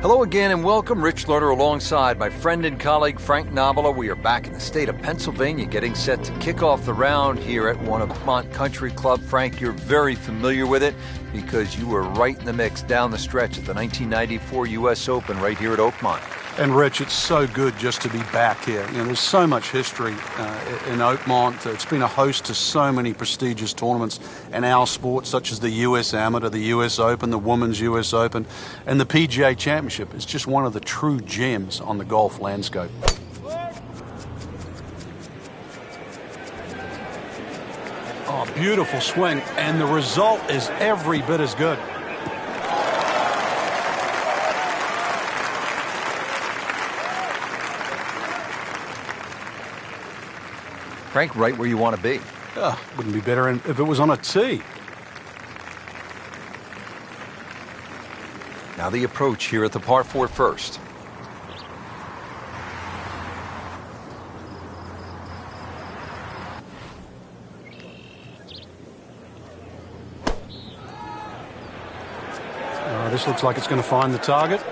Hello again and welcome. Rich Lerner alongside my friend and colleague Frank Novola. We are back in the state of Pennsylvania getting set to kick off the round here at one of Oakmont Country Club. Frank, you're very familiar with it because you were right in the mix down the stretch at the 1994 U.S. Open right here at Oakmont. And Rich, it's so good just to be back here. You know, there's so much history in Oakmont. It's been a host to so many prestigious tournaments in our sport, such as the U.S. Amateur, the U.S. Open, the Women's U.S. Open, and the PGA Championship. It's just one of the true gems on the golf landscape. Oh, beautiful swing, and the result is every bit as good. Frank, right where you want to be. Wouldn't be better if it was on a tee. Now the approach here at the par 4 first. This looks like it's going to find the target.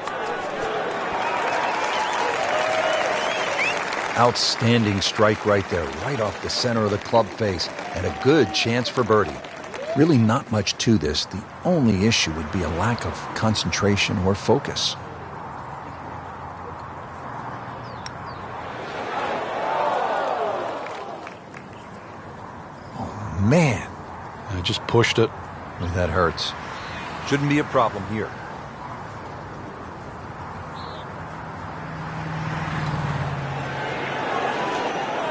Outstanding strike right there, right off the center of the club face, and a good chance for birdie. Really not much to this. The only issue would be a lack of concentration or focus. Oh, man. I just pushed it. That hurts. Shouldn't be a problem here.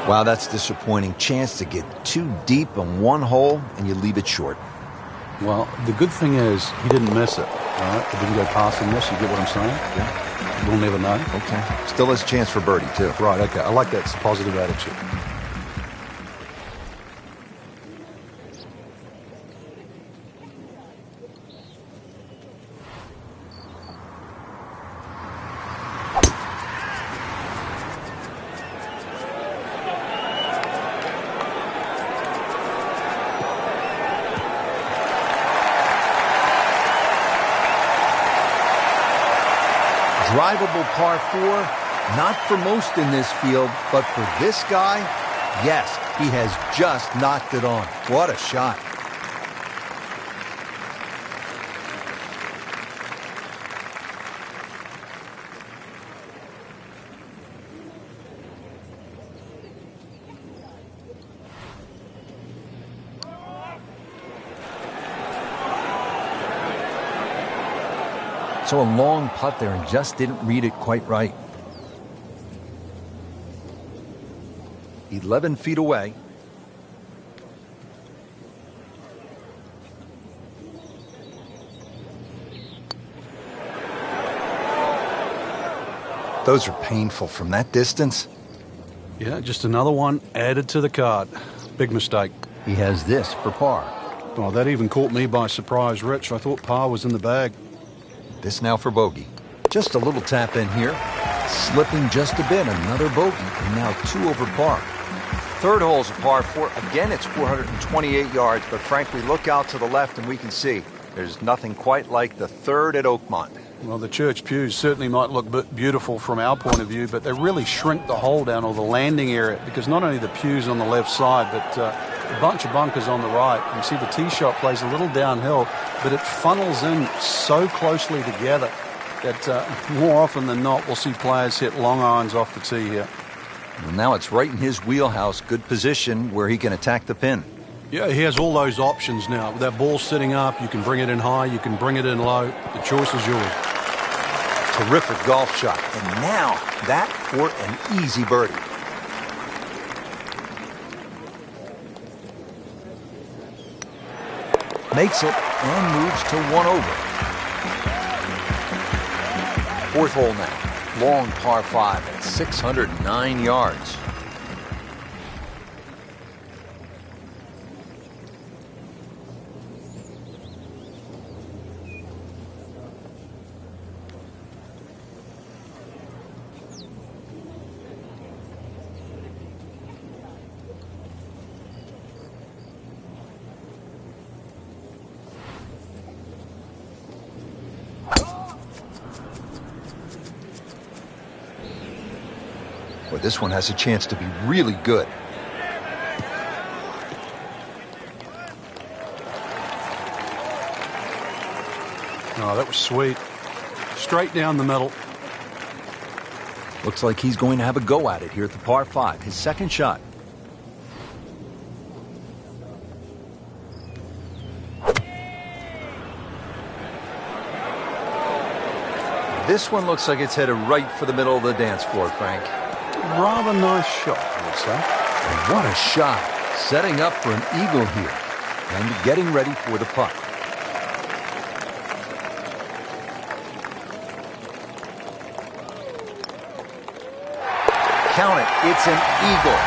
Wow, that's disappointing. Chance to get too deep on one hole, and you leave it short. Well, the good thing is he didn't miss it. All right, he didn't go past him. This, you get what I'm saying? Yeah. We'll never know. Okay. Still has a chance for birdie, too. Right, okay. I like that positive attitude. Drivable par 4, not for most in this field, but for this guy, yes, he has just knocked it on. What a shot. So a long putt there and just didn't read it quite right. 11 feet away. Those are painful from that distance. Yeah, just another one added to the card. Big mistake. He has this for par. Oh, that even caught me by surprise, Rich. I thought par was in the bag. This now for bogey. Just a little tap in here. Slipping just a bit. Another bogey. And now 2 over par. Third hole's a par 4. Again, it's 428 yards. But frankly, look out to the left and we can see there's nothing quite like the third at Oakmont. Well, the church pews certainly might look beautiful from our point of view, but they really shrink the hole down, or the landing area, because not only the pews on the left side, but a bunch of bunkers on the right. You can see the tee shot plays a little downhill, but it funnels in so closely together that more often than not we'll see players hit long irons off the tee here. Well, now it's right in his wheelhouse. Good position where he can attack the pin. Yeah, he has all those options now. With that ball sitting up, you can bring it in high, you can bring it in low. The choice is yours. Terrific golf shot. And now that for an easy birdie. Makes it and moves to 1 over. Fourth hole now. Long par 5 at 609 yards. But this one has a chance to be really good. Oh, that was sweet. Straight down the middle. Looks like he's going to have a go at it here at the par 5, his second shot. This one looks like it's headed right for the middle of the dance floor, Frank. Rather nice shot, I would say. And what a shot. Setting up for an eagle here. And getting ready for the putt. Count it. It's an eagle.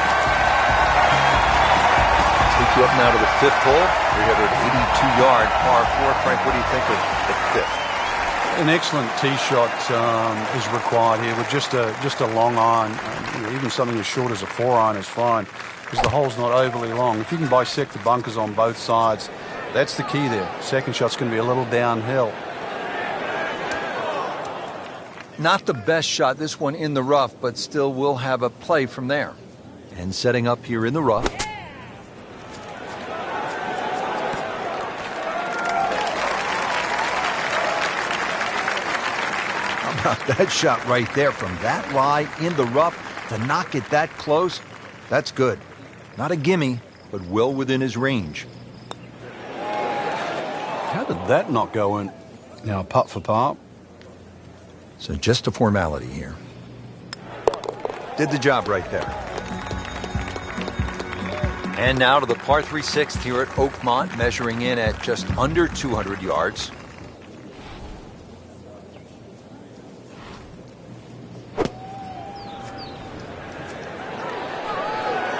Take you up now to the 5th hole. 382-yard par 4. Frank, what do you think of the 5th? An excellent tee shot is required here with just a long iron. Even something as short as a 4-iron is fine because the hole's not overly long. If you can bisect the bunkers on both sides, that's the key there. Second shot's going to be a little downhill. Not the best shot, this one in the rough, but still will have a play from there. And setting up here in the rough. How about that shot right there from that lie in the rough to knock it that close? That's good. Not a gimme, but well within his range. How did that not go in? Now, putt for par. So just a formality here. Did the job right there. And now to the par 3 6th here at Oakmont, measuring in at just under 200 yards.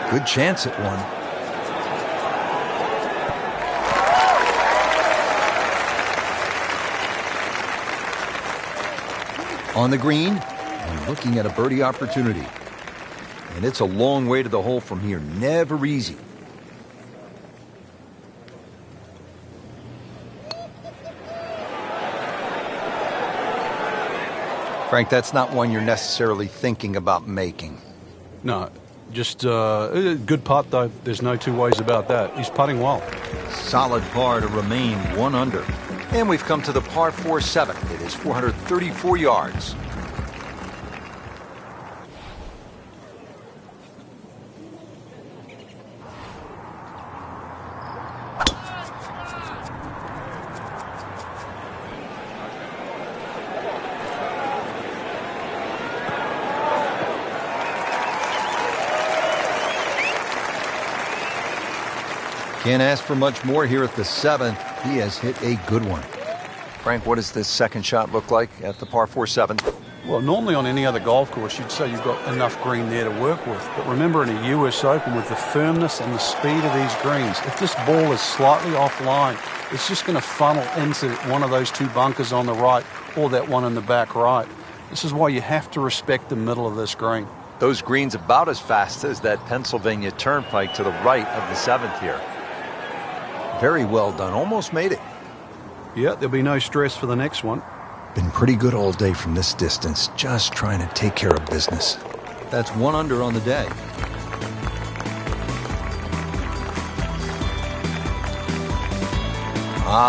Good chance at one. On the green, and looking at a birdie opportunity. And it's a long way to the hole from here. Never easy. Frank, that's not one you're necessarily thinking about making. No, just a good putt, though. There's no two ways about that. He's putting well. Solid par to remain 1 under. And we've come to the par 4-7. It is 434 yards. Can't ask for much more here at the 7th. He has hit a good one. Frank, what does this second shot look like at the par 4-7? Well, normally on any other golf course, you'd say you've got enough green there to work with. But remember, in a US Open, with the firmness and the speed of these greens, if this ball is slightly offline, it's just going to funnel into one of those 2 bunkers on the right or that one in the back right. This is why you have to respect the middle of this green. Those greens about as fast as that Pennsylvania Turnpike to the right of the 7th here. Very well done. Almost made it. Yeah, there'll be no stress for the next one. Been pretty good all day from this distance. Just trying to take care of business. That's 1 under on the day.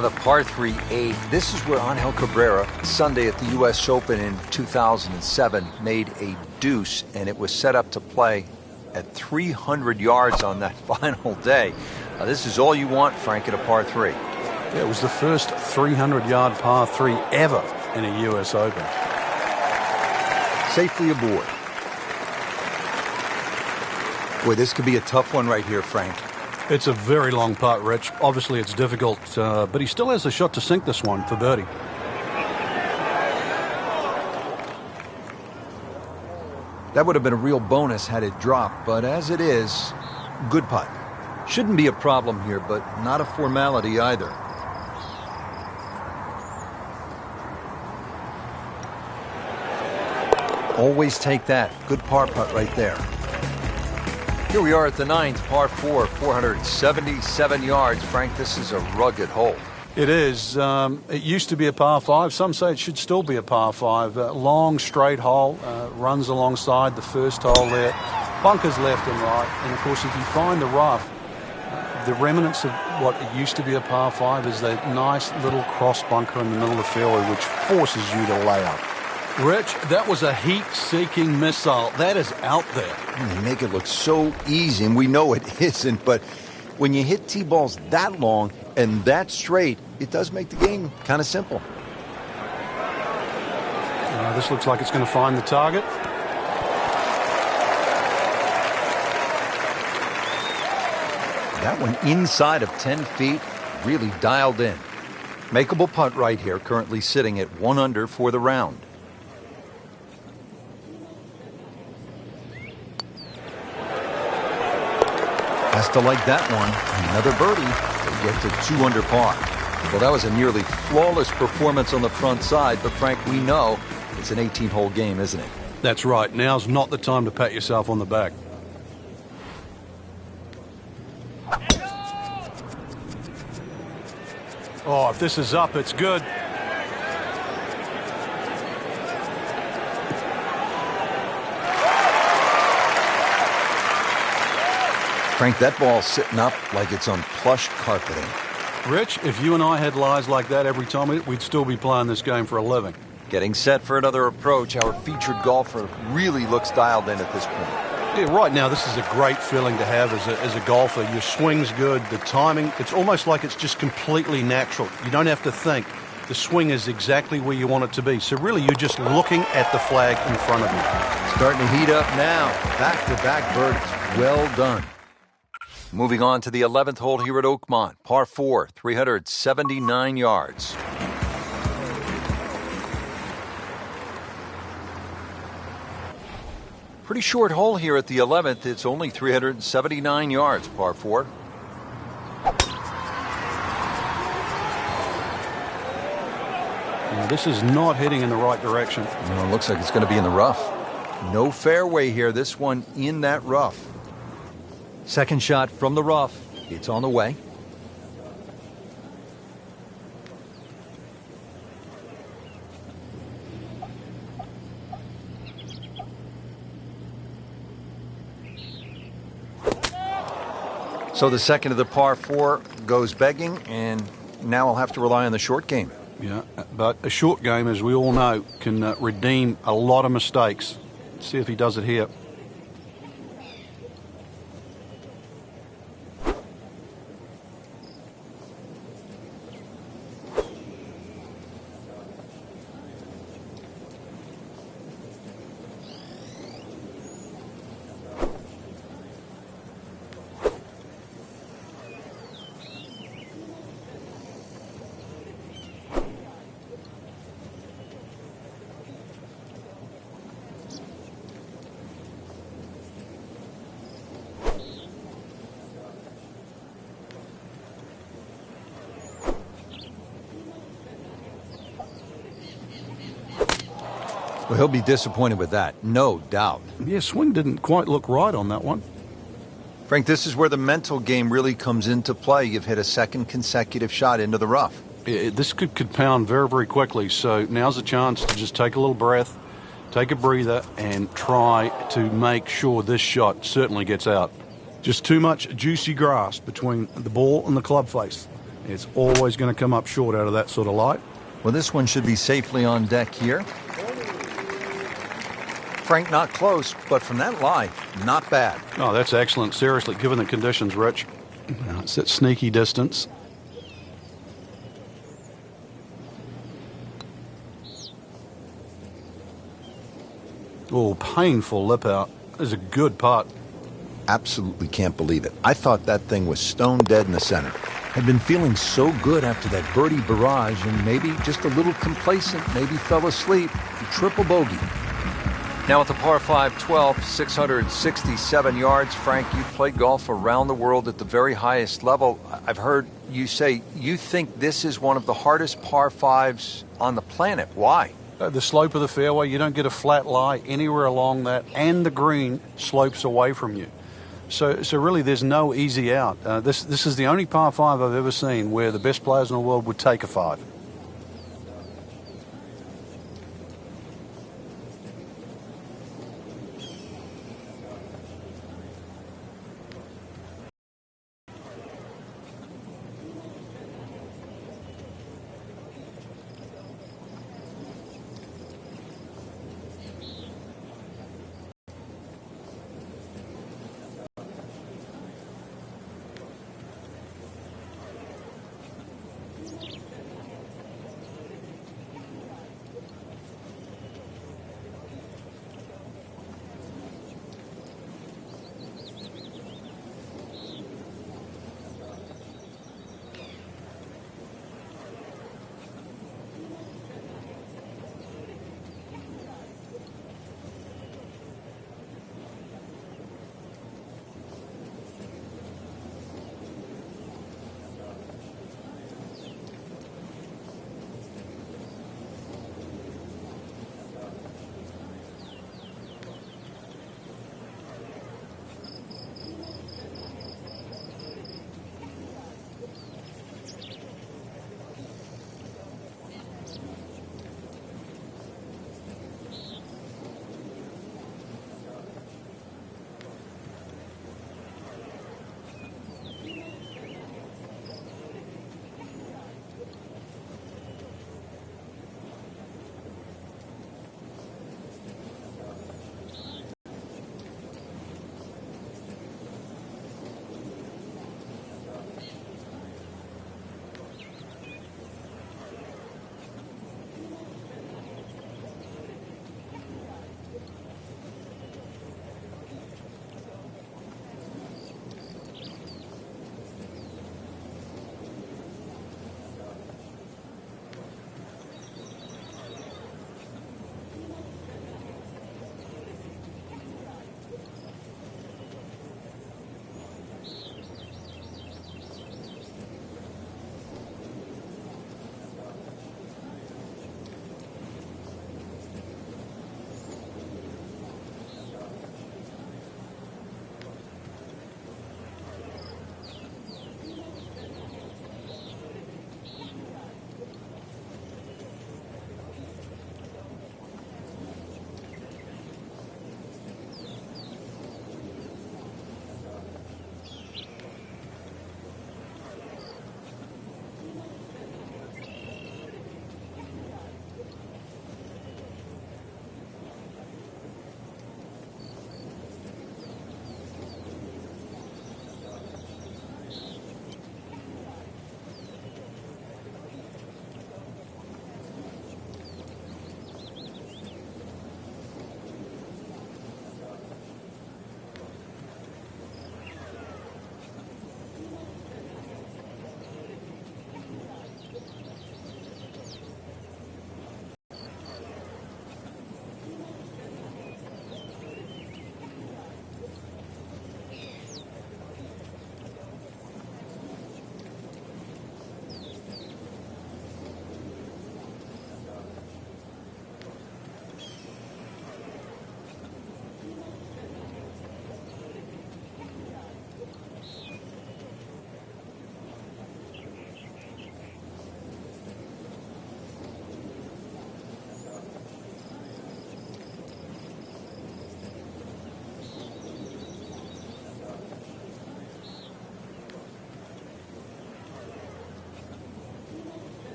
The par 3-8. This is where Angel Cabrera, Sunday at the U.S. Open in 2007, made a deuce, and it was set up to play at 300 yards on that final day. This is all you want, Frank, at a par 3. Yeah, it was the first 300-yard par 3 ever in a U.S. Open. Safely aboard. Boy, this could be a tough one right here, Frank. It's a very long putt, Rich. Obviously, it's difficult, but he still has a shot to sink this one for birdie. That would have been a real bonus had it dropped, but as it is, good putt. Shouldn't be a problem here, but not a formality either. Always take that. Good par putt right there. Here we are at the 9th, par 4, 477 yards. Frank, this is a rugged hole. It is. It used to be a par 5. Some say it should still be a par 5. Long, straight hole, runs alongside the first hole there. Bunkers left and right. And, of course, if you find the rough, the remnants of what it used to be a par 5 is that nice little cross bunker in the middle of the fairway, which forces you to lay up. Rich, that was a heat-seeking missile. That is out there. They make it look so easy, and we know it isn't, but when you hit tee balls that long and that straight, it does make the game kind of simple. This looks like it's going to find the target. That one inside of 10 feet, really dialed in. Makeable putt right here, currently sitting at 1 under for the round. Has to like that one. Another birdie. They get to 2 under par. Well, that was a nearly flawless performance on the front side, but Frank, we know it's an 18-hole game, isn't it? That's right. Now's not the time to pat yourself on the back. Oh, if this is up, it's good. Frank, that ball's sitting up like it's on plush carpeting. Rich, if you and I had lies like that every time, we'd still be playing this game for a living. Getting set for another approach. Our featured golfer really looks dialed in at this point. Yeah, right now, this is a great feeling to have as a golfer. Your swing's good, the timing, it's almost like it's just completely natural. You don't have to think. The swing is exactly where you want it to be. So really, you're just looking at the flag in front of you. Starting to heat up now. Back-to-back birdies. Well done. Moving on to the 11th hole here at Oakmont. Par 4, 379 yards. Pretty short hole here at the 11th. It's only 379 yards, par 4. Now, this is not heading in the right direction. It looks like it's going to be in the rough. No fairway here. This one in that rough. Second shot from the rough. It's on the way. So the second of the par 4 goes begging, and now I'll have to rely on the short game. Yeah, but a short game, as we all know, can redeem a lot of mistakes. Let's see if he does it here. Well, he'll be disappointed with that, no doubt. Yeah, swing didn't quite look right on that one. Frank, this is where the mental game really comes into play. You've hit a second consecutive shot into the rough. This could compound very, very quickly, so now's a chance to just take a little breath, take a breather, and try to make sure this shot certainly gets out. Just too much juicy grass between the ball and the club face. It's always going to come up short out of that sort of light. Well, this one should be safely on deck here. Frank, not close, but from that lie, not bad. Oh, that's excellent. Seriously, given the conditions, Rich. Now, it's that sneaky distance. Oh, painful lip out. This is a good putt. Absolutely can't believe it. I thought that thing was stone dead in the center. Had been feeling so good after that birdie barrage and maybe just a little complacent, maybe fell asleep. Triple bogey. Now at the par 5 12, 667 yards. Frank, you played golf around the world at the very highest level. I've heard you say you think this is one of the hardest par 5s on the planet. Why? The slope of the fairway, you don't get a flat lie anywhere along that, and the green slopes away from you. So really there's no easy out. This is the only par 5 I've ever seen where the best players in the world would take a 5.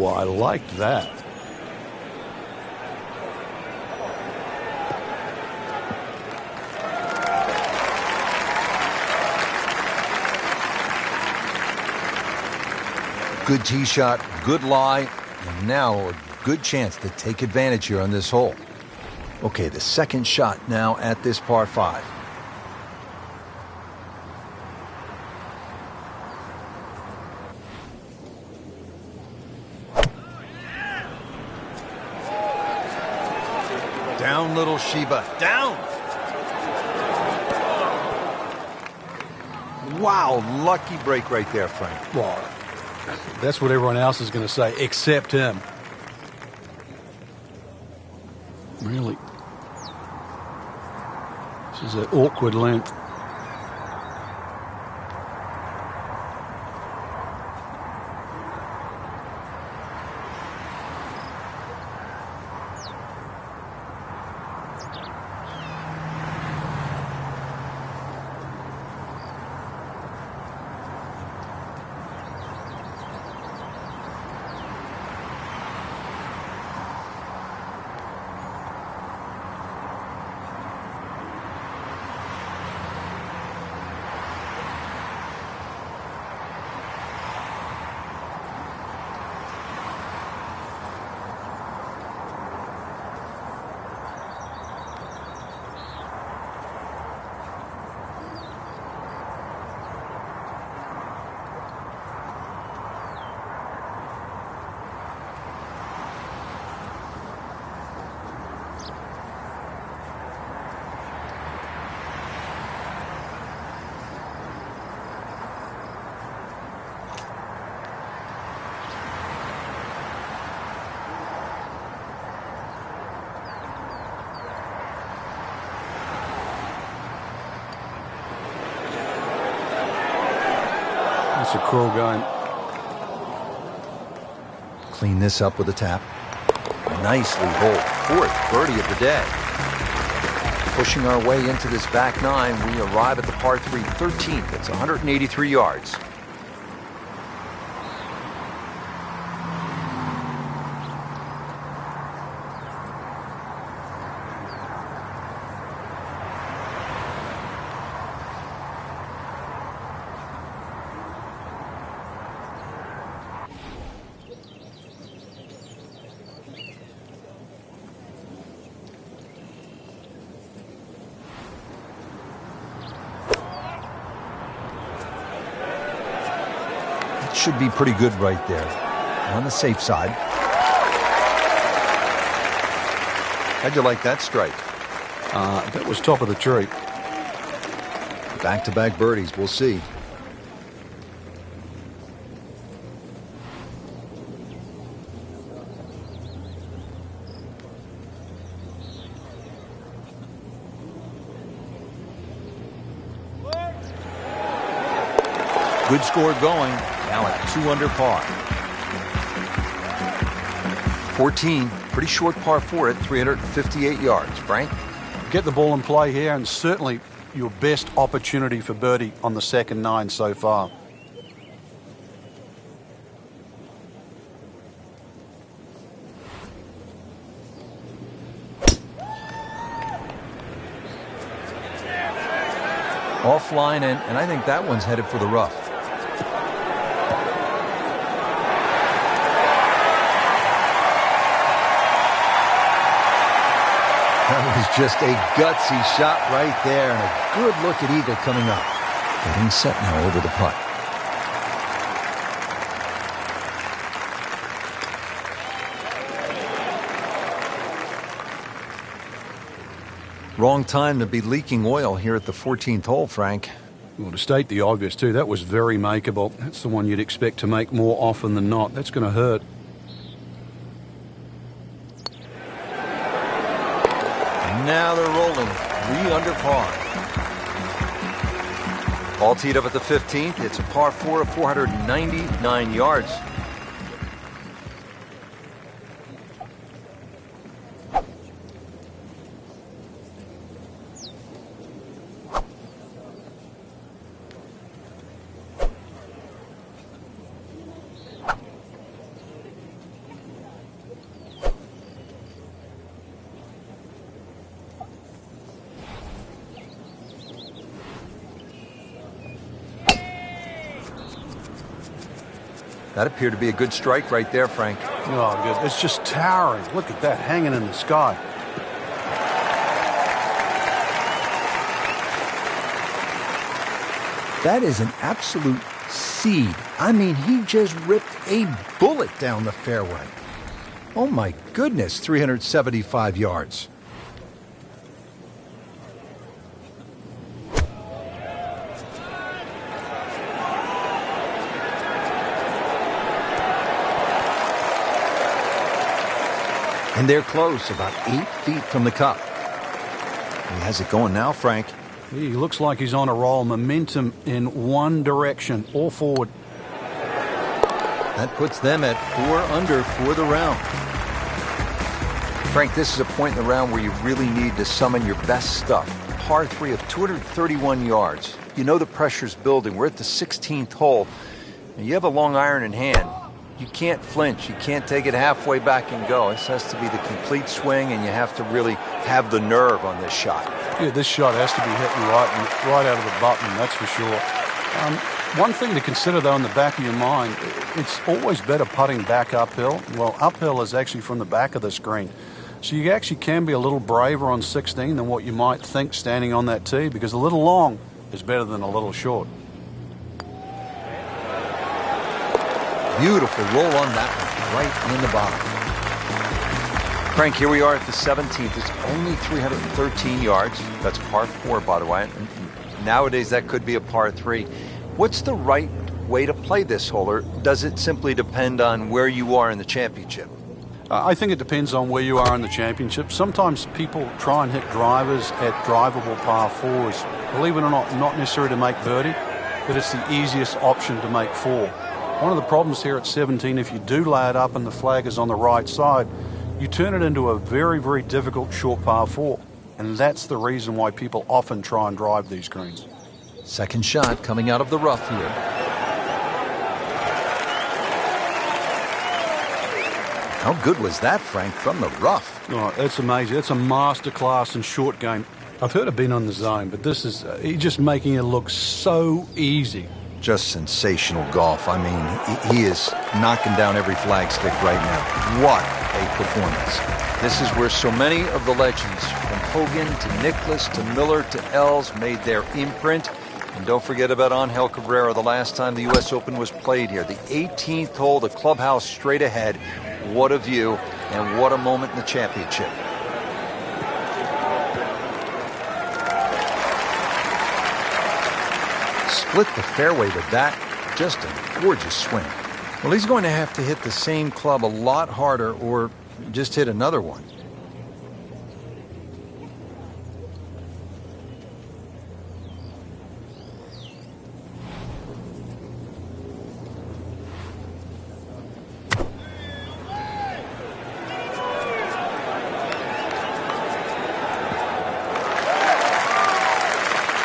Oh, I liked that. Good tee shot, good lie, and now a good chance to take advantage here on this hole. Okay, the second shot now at this par 5. Down, little Sheba, down! Wow, lucky break right there, Frank. Well, that's what everyone else is going to say, except him. Really? This is an awkward length. That's a cruel game. Clean this up with a tap. Nicely holed. 4th birdie of the day. Pushing our way into this back 9, we arrive at the par 3 13th. It's 183 yards. Should be pretty good right there. On the safe side. How'd you like that strike? That was top of the tree. Back-to-back birdies, we'll see. Good score going. Now at 2 under par. 14, pretty short par 4 at 358 yards. Frank? Get the ball in play here, and certainly your best opportunity for birdie on the second 9 so far. Offline, and I think that one's headed for the rough. That was just a gutsy shot right there, and a good look at eagle coming up. Getting set now over the putt. Wrong time to be leaking oil here at the 14th hole, Frank. Well, to state the obvious, too, that was very makeable. That's the one you'd expect to make more often than not. That's going to hurt. Now they're rolling. 3 under par. All teed up at the 15th. It's a par 4 of 499 yards. That appeared to be a good strike right there, Frank. Oh, good. It's just towering. Look at that hanging in the sky. That is an absolute seed. I mean, he just ripped a bullet down the fairway. Oh my goodness, 375 yards. And they're close, about 8 feet from the cup. He has it going now, Frank. He looks like he's on a roll. Momentum in one direction, all forward. That puts them at 4 under for the round. Frank, this is a point in the round where you really need to summon your best stuff. Par 3 of 231 yards. You know the pressure's building. We're at the 16th hole. And you have a long iron in hand. You can't flinch. You can't take it halfway back and go. This has to be the complete swing, and you have to really have the nerve on this shot. Yeah, this shot has to be hitting right out of the button, that's for sure. One thing to consider, though, in the back of your mind, it's always better putting back uphill. Well, uphill is actually from the back of the screen. So you actually can be a little braver on 16 than what you might think standing on that tee, because a little long is better than a little short. Beautiful roll on that one, right in the bottom. Frank, here we are at the 17th. It's only 313 yards. That's par 4, by the way. Nowadays, that could be a par 3. What's the right way to play this hole, or does it simply depend on where you are in the championship? I think it depends on where you are in the championship. Sometimes people try and hit drivers at drivable par 4s. Believe it or not necessarily to make birdie, but it's the easiest option to make 4. One of the problems here at 17, if you do lay it up and the flag is on the right side, you turn it into a very, very difficult short par 4. And that's the reason why people often try and drive these greens. Second shot coming out of the rough here. How good was that, Frank, from the rough? Oh, that's amazing. That's a masterclass in short game. I've heard of being on the zone, but this is he's just making it look so easy. Just sensational golf. I mean, he is knocking down every flagstick right now. What a performance. This is where so many of the legends, from Hogan to Nicklaus to Miller to Els, made their imprint. And don't forget about Angel Cabrera, the last time the U.S. Open was played here. The 18th hole, the clubhouse straight ahead. What a view, and what a moment in the championship. Split the fairway with that. Just a gorgeous swing. Well, he's going to have to hit the same club a lot harder, or just hit another one.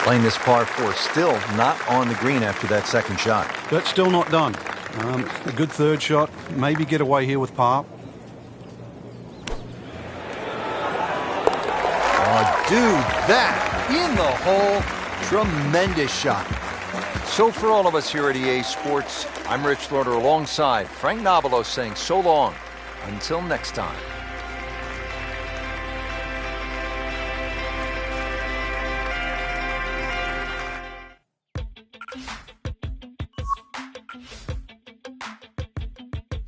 Playing this par 4, still not on the green after that second shot. That's still not done. A good third shot, maybe get away here with par. Oh, dude, that in the hole, tremendous shot. So for all of us here at EA Sports, I'm Rich Lauder alongside Frank Nobilo saying so long. Until next time.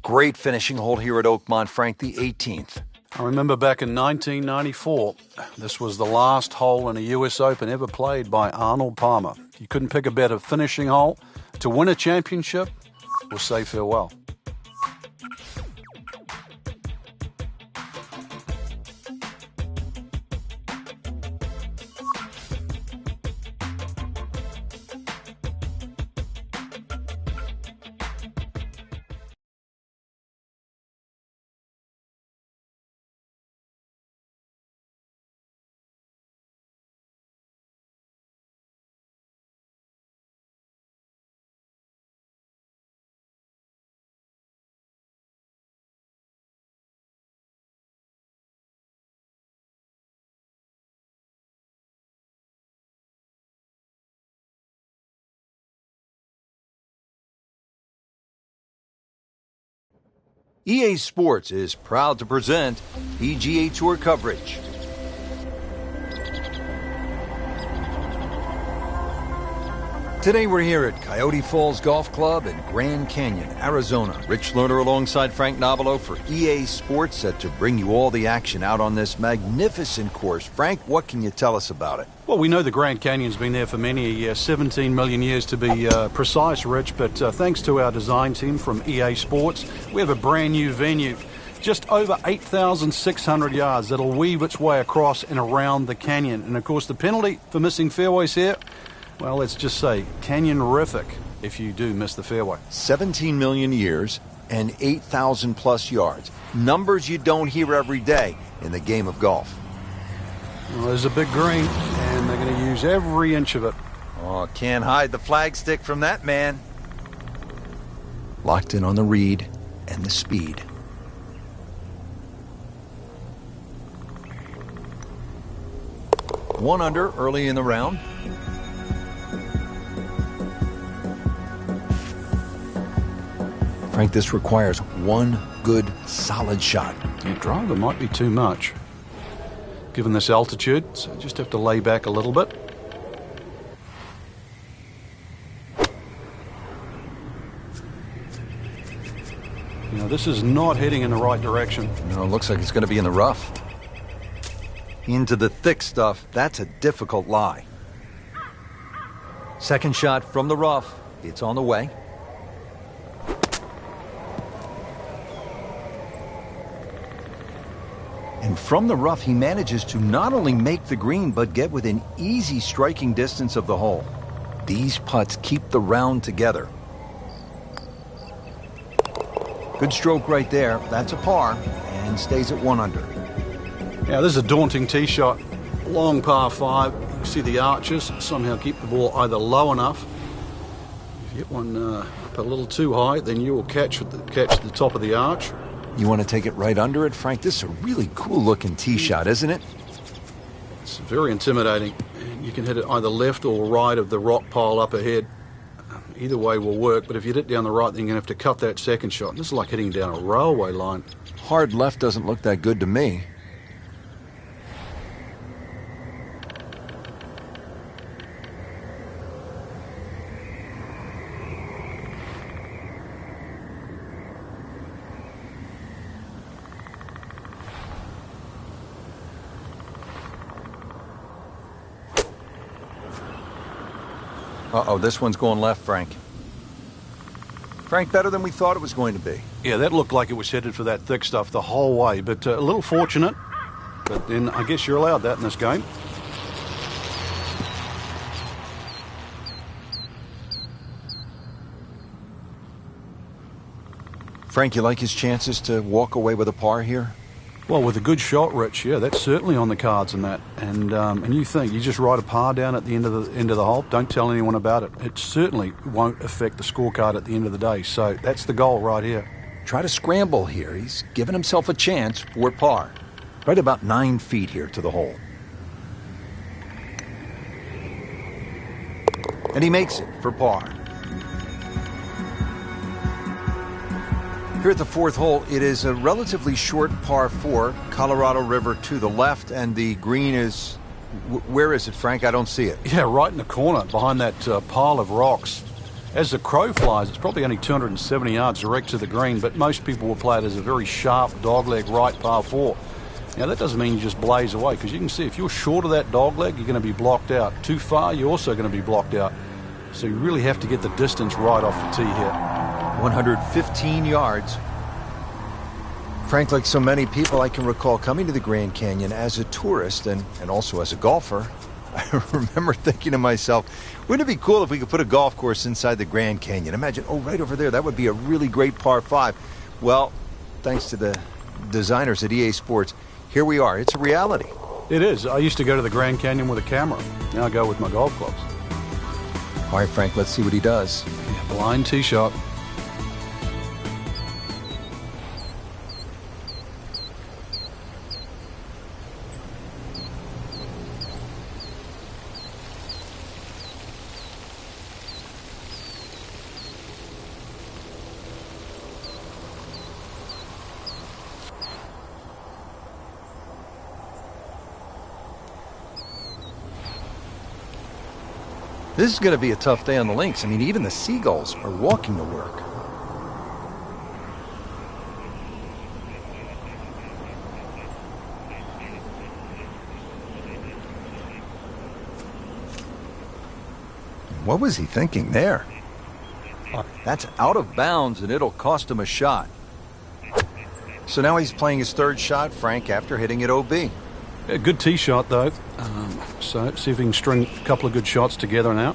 Great finishing hole here at Oakmont, Frank, the 18th. I remember back in 1994, this was the last hole in a U.S. Open ever played by Arnold Palmer. You couldn't pick a better finishing hole to win a championship or say farewell. EA Sports is proud to present PGA Tour coverage. Today we're here at Coyote Falls Golf Club in Grand Canyon, Arizona. Rich Lerner alongside Frank Nobilo for EA Sports, set to bring you all the action out on this magnificent course. Frank, what can you tell us about it? Well, we know the Grand Canyon's been there for many a year, 17 million years to be precise, Rich, but thanks to our design team from EA Sports, we have a brand new venue. Just over 8,600 yards that'll weave its way across and around the canyon. And of course, the penalty for missing fairways here, well, let's just say canyon-rific if you do miss the fairway. 17 million years and 8,000 plus yards. Numbers you don't hear every day in the game of golf. Well, there's a big green, and they're going to use every inch of it. Oh, can't hide the flagstick from that man. Locked in on the read and the speed. One under early in the round. Frank, this requires one good, solid shot. Your driver might be too much, given this altitude, so you just have to lay back a little bit. You know, this is not heading in the right direction. No, it looks like it's going to be in the rough. Into the thick stuff, that's a difficult lie. Second shot from the rough. It's on the way. And from the rough, he manages to not only make the green, but get within easy striking distance of the hole. These putts keep the round together. Good stroke right there. That's a par, and stays at 1 under. Yeah, this is a daunting tee shot. Long par 5. You can see the arches somehow keep the ball either low enough. If you hit one up a little too high, then you will catch the top of the arch. You want to take it right under it, Frank? This is a really cool-looking tee shot, isn't it? It's very intimidating. And you can hit it either left or right of the rock pile up ahead. Either way will work, but if you hit it down the right, then you're going to have to cut that second shot. This is like hitting down a railway line. Hard left doesn't look that good to me. Uh-oh, this one's going left, Frank. Frank, better than we thought it was going to be. Yeah, that looked like it was headed for that thick stuff the whole way, but a little fortunate. But then I guess you're allowed that in this game. Frank, you like his chances to walk away with a par here? Well, with a good shot, Rich, yeah, that's certainly on the cards in that. And you think you just write a par down at the end of the hole, don't tell anyone about it. It certainly won't affect the scorecard at the end of the day. So that's the goal right here. Try to scramble here. He's given himself a chance for par. Right about 9 feet here to the hole. And he makes it for par. Here at the 4th hole, it is a relatively short par 4, Colorado River to the left, and the green is... where is it, Frank? I don't see it. Yeah, right in the corner, behind that pile of rocks. As the crow flies, it's probably only 270 yards direct to the green, but most people will play it as a very sharp dogleg right par 4. Now, that doesn't mean you just blaze away, because you can see if you're short of that dogleg, you're going to be blocked out. Too far, you're also going to be blocked out. So you really have to get the distance right off the tee here. 115 yards. Frank, like so many people, I can recall coming to the Grand Canyon as a tourist and also as a golfer. I remember thinking to myself, wouldn't it be cool if we could put a golf course inside the Grand Canyon? Imagine, oh, right over there, that would be a really great par 5. Well, thanks to the designers at EA Sports, here we are. It's a reality. It is. I used to go to the Grand Canyon with a camera. Now I go with my golf clubs. All right, Frank, let's see what he does. Yeah, blind tee shot. This is going to be a tough day on the links. I mean, even the seagulls are walking to work. What was he thinking there? That's out of bounds, and it'll cost him a shot. So now he's playing his third shot, Frank, after hitting it OB. Yeah, good tee shot, though. So see if he can string a couple of good shots together now.